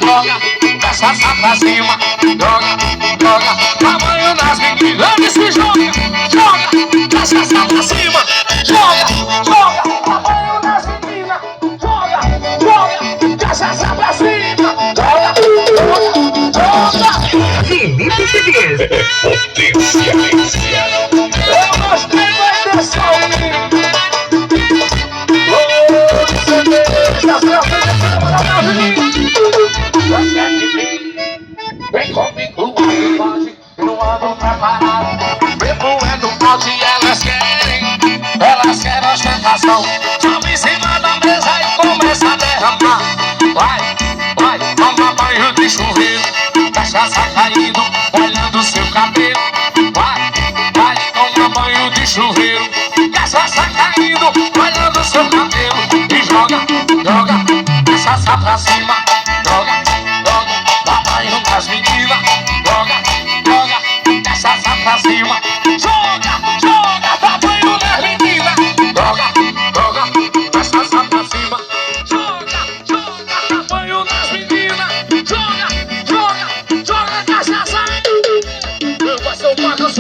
joga, cachaça pra cima, joga, joga, dá banho nas meninas, ele se joga, joga, cachaça pra cima, joga, joga, dá banho nas meninas, joga, joga, cachaça pra cima, joga, joga, joga. Felipe Feliz. Potência. Eu gostei da intenção. Vem comigo, pode, não ando preparado. Bebo é no balde e elas querem ostentação. Sobe em cima da mesa e começa a derramar. Vai, vai, toma banho de chuveiro, cachaça caindo, molhando seu cabelo. Vai, vai, toma banho de chuveiro, cachaça caindo, molhando seu cabelo. E joga, joga, cachaça pra cima, joga, joga, dá banho nas meninas, joga, joga, cachaça pra cima, joga, joga, dá banho nas meninas, joga, joga, cachaça pra cima, joga, joga, dá banho nas meninas, joga, joga, joga, cachaça. Eu vou ser o Marcos,